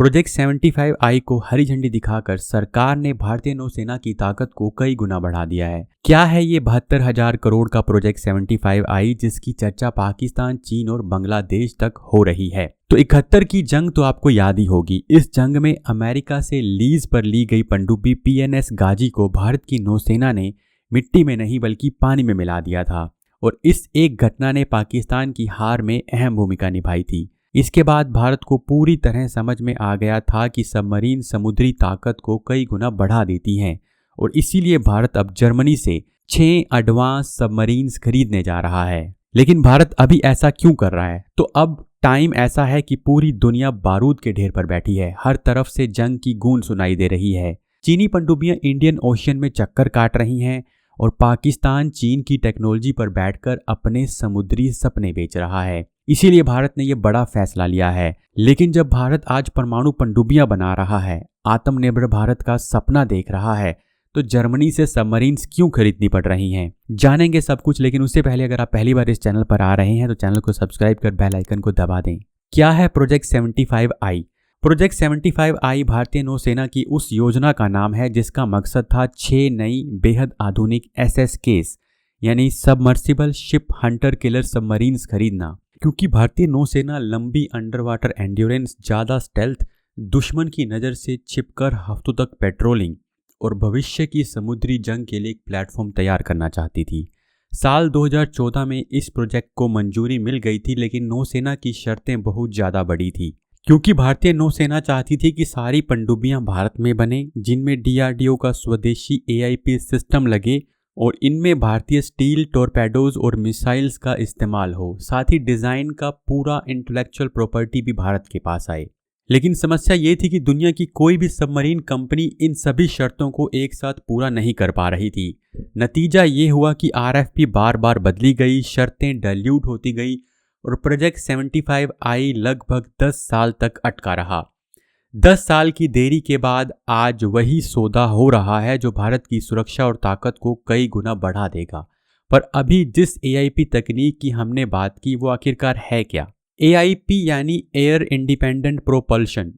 Project 75I को हरी झंडी दिखाकर सरकार ने भारतीय नौसेना की ताकत को कई गुना बढ़ा दिया है। क्या है ये 72,000 करोड़ का प्रोजेक्ट 75I जिसकी चर्चा पाकिस्तान, चीन और बांग्लादेश तक हो रही है? तो 71 की जंग तो आपको याद ही होगी। इस जंग में अमेरिका से लीज पर ली गई पनडुब्बी PNS गाजी को भारत की नौसेना ने मिट्टी में नहीं बल्कि पानी में मिला दिया था और इस एक घटना ने पाकिस्तान की हार में अहम भूमिका निभाई थी। इसके बाद भारत को पूरी तरह समझ में आ गया था कि सबमरीन समुद्री ताकत को कई गुना बढ़ा देती हैं और इसीलिए भारत अब जर्मनी से 6 एडवांस सबमरीन्स खरीदने जा रहा है। लेकिन भारत अभी ऐसा क्यों कर रहा है? तो अब टाइम ऐसा है कि पूरी दुनिया बारूद के ढेर पर बैठी है। हर तरफ से जंग की गूंज सुनाई दे रही है। चीनी पनडुब्बियां इंडियन ओशियन में चक्कर काट रही हैं और पाकिस्तान चीन की टेक्नोलॉजी पर बैठकर अपने समुद्री सपने बेच रहा है। इसीलिए भारत ने यह बड़ा फैसला लिया है। लेकिन जब भारत आज परमाणु पनडुब्बियां बना रहा है, आत्मनिर्भर भारत का सपना देख रहा है, तो जर्मनी से सबमरीन्स क्यों खरीदनी पड़ रही हैं? जानेंगे सब कुछ। लेकिन उससे पहले अगर आप पहली बार इस चैनल पर आ रहे हैं तो चैनल को सब्सक्राइब कर बेल आइकन को दबा दें। क्या है प्रोजेक्ट 75I? प्रोजेक्ट 75I भारतीय नौसेना की उस योजना का नाम है जिसका मकसद था 6 नई बेहद आधुनिक SSKs यानी submersible ship Hunter killer submarines खरीदना। क्योंकि भारतीय नौसेना लंबी अंडर वाटर एंड्योरेंस, ज़्यादा स्टेल्थ, दुश्मन की नज़र से छिपकर हफ्तों तक पेट्रोलिंग और भविष्य की समुद्री जंग के लिए एक प्लेटफॉर्म तैयार करना चाहती थी। साल 2014 में इस प्रोजेक्ट को मंजूरी मिल गई थी, लेकिन नौसेना की शर्तें बहुत ज़्यादा बड़ी थी। क्योंकि भारतीय नौसेना चाहती थी कि सारी पनडुब्बियां भारत में बने जिनमें DRDO का स्वदेशी AIP सिस्टम लगे और इनमें भारतीय स्टील टॉर्पेडोज और मिसाइल्स का इस्तेमाल हो। साथ ही डिज़ाइन का पूरा इंटेलेक्चुअल प्रॉपर्टी भी भारत के पास आए। लेकिन समस्या ये थी कि दुनिया की कोई भी सबमरीन कंपनी इन सभी शर्तों को एक साथ पूरा नहीं कर पा रही थी। नतीजा ये हुआ कि RFP बार बार बदली गई, शर्तें डाइल्यूट होती गई और प्रोजेक्ट 75I लगभग 10 साल तक अटका रहा। 10 साल की देरी के बाद आज वही सौदा हो रहा है जो भारत की सुरक्षा और ताकत को कई गुना बढ़ा देगा। पर अभी जिस AIP तकनीक की हमने बात की वो आखिरकार है क्या? AIP यानी एयर इंडिपेंडेंट प्रोपल्शन।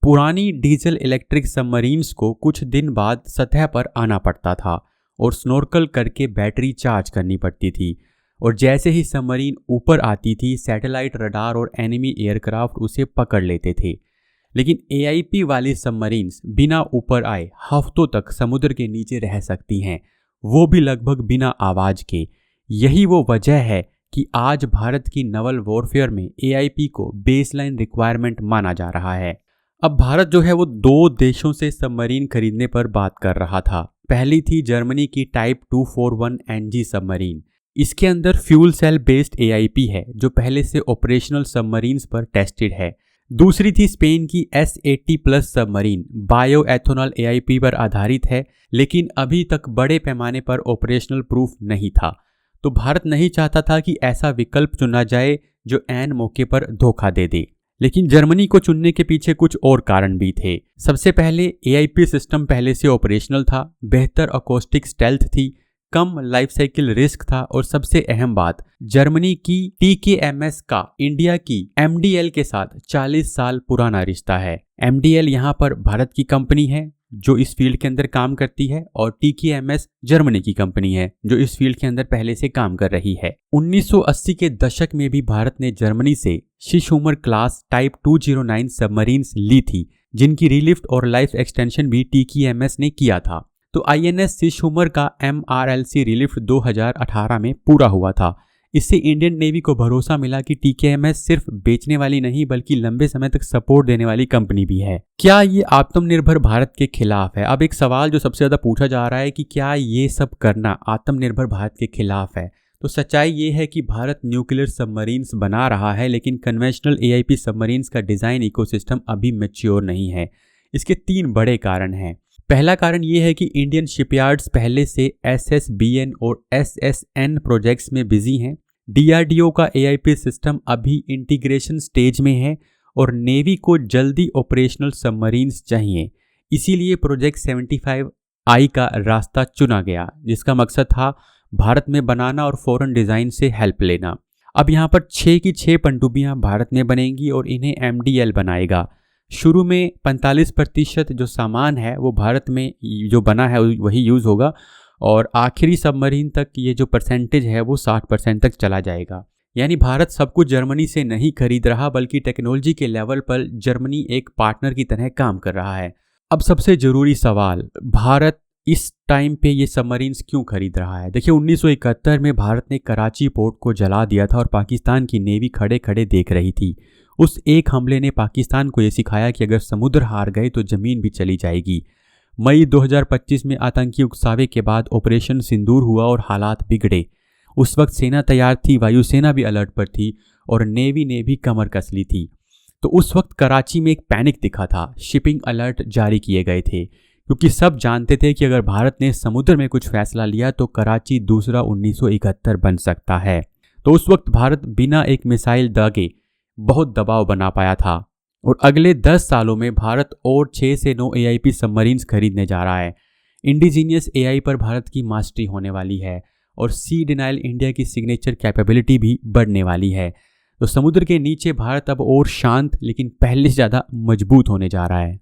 पुरानी डीजल इलेक्ट्रिक सबमरीन्स को कुछ दिन बाद सतह पर आना पड़ता था और स्नॉर्कल करके बैटरी चार्ज करनी पड़ती थी और जैसे ही सबमरीन ऊपर आती थी सैटेलाइट रडार और एनिमी एयरक्राफ्ट उसे पकड़ लेते थे। लेकिन AIP वाली सबमरीन्स बिना ऊपर आए हफ्तों तक समुद्र के नीचे रह सकती हैं, वो भी लगभग बिना आवाज के। यही वो वजह है कि आज भारत की नवल वॉरफेयर में AIP को बेसलाइन रिक्वायरमेंट माना जा रहा है। अब भारत जो है वो 2 देशों से सबमरीन खरीदने पर बात कर रहा था। पहली थी जर्मनी की टाइप 241NG सबमरीन। इसके अंदर फ्यूल सेल बेस्ड AIP है जो पहले से ऑपरेशनल सबमरीन्स पर टेस्टेड है। दूसरी थी स्पेन की S80+ submarine, bio ethanol AIP पर आधारित है, लेकिन अभी तक बड़े पैमाने पर ऑपरेशनल प्रूफ नहीं था। तो भारत नहीं चाहता था कि ऐसा विकल्प चुना जाए जो ऐन मौके पर धोखा दे दे। लेकिन जर्मनी को चुनने के पीछे कुछ और कारण भी थे। सबसे पहले AIP सिस्टम पहले से ऑपरेशनल था, बेहतर अकोस्टिक स्टेल्थ थी, कम लाइफ साइकिल रिस्क था और सबसे अहम बात, जर्मनी की TKMS का इंडिया की MDL के साथ 40 साल पुराना रिश्ता है। MDL यहाँ पर भारत की कंपनी है जो इस फील्ड के अंदर काम करती है और TKMS जर्मनी की कंपनी है जो इस फील्ड के अंदर पहले से काम कर रही है। 1980 के दशक में भी भारत ने जर्मनी से शिशुमर क्लास टाइप 209 सबमरीन्स ली थी जिनकी रिलिफ्ट और लाइफ एक्सटेंशन भी TKMS ने किया था। तो INS शिशुमर का MRLC रिलिफ्ट 2018 में पूरा हुआ था। इससे इंडियन नेवी को भरोसा मिला कि TKMS सिर्फ बेचने वाली नहीं बल्कि लंबे समय तक सपोर्ट देने वाली कंपनी भी है। क्या ये आत्मनिर्भर भारत के खिलाफ है? अब एक सवाल जो सबसे ज़्यादा पूछा जा रहा है कि क्या ये सब करना आत्मनिर्भर भारत के खिलाफ है? तो सच्चाई ये है कि भारत न्यूक्लियर सबमरीन्स बना रहा है लेकिन कन्वेंशनल AIP सबमरीन्स का डिज़ाइन इकोसिस्टम अभी मैच्योर नहीं है। इसके 3 बड़े कारण हैं। पहला कारण ये है कि इंडियन शिपयार्ड्स पहले से SSBN और SSN प्रोजेक्ट्स में बिजी हैं। DRDO का AIP सिस्टम अभी इंटीग्रेशन स्टेज में है और नेवी को जल्दी ऑपरेशनल सबमरीन्स चाहिए। इसीलिए प्रोजेक्ट 75I का रास्ता चुना गया जिसका मकसद था भारत में बनाना और फॉरेन डिज़ाइन से हेल्प लेना। अब यहाँ पर 6 की 6 पनडुब्बियाँ भारत में बनेंगी और इन्हें MDL बनाएगा। शुरू में 45% जो सामान है वो भारत में जो बना है वही यूज़ होगा, और आखिरी सबमरीन तक ये जो परसेंटेज है वो 60% तक चला जाएगा। यानी भारत सब कुछ जर्मनी से नहीं खरीद रहा, बल्कि टेक्नोलॉजी के लेवल पर जर्मनी एक पार्टनर की तरह काम कर रहा है। अब सबसे ज़रूरी सवाल, भारत इस टाइम पे ये सबमरीन्स क्यों खरीद रहा है? देखिए 1971 में भारत ने कराची पोर्ट को जला दिया था और पाकिस्तान की नेवी खड़े खड़े देख रही थी। उस एक हमले ने पाकिस्तान को ये सिखाया कि अगर समुद्र हार गए तो ज़मीन भी चली जाएगी। मई 2025 में आतंकी उकसावे के बाद ऑपरेशन सिंदूर हुआ और हालात बिगड़े। उस वक्त सेना तैयार थी, वायुसेना भी अलर्ट पर थी और नेवी ने भी कमर कस ली थी। तो उस वक्त कराची में एक पैनिक दिखा था, शिपिंग अलर्ट जारी किए गए थे, क्योंकि सब जानते थे कि अगर भारत ने समुद्र में कुछ फैसला लिया तो कराची दूसरा 1971 बन सकता है। तो उस वक्त भारत बिना एक मिसाइल दागे बहुत दबाव बना पाया था, और अगले 10 सालों में भारत और 6 से 9 AIP सबमरीन्स खरीदने जा रहा है। इंडिजीनियस AI पर भारत की मास्टरी होने वाली है और सी डिनाइल इंडिया की सिग्नेचर कैपेबिलिटी भी बढ़ने वाली है। तो समुद्र के नीचे भारत अब और शांत लेकिन पहले से ज़्यादा मजबूत होने जा रहा है।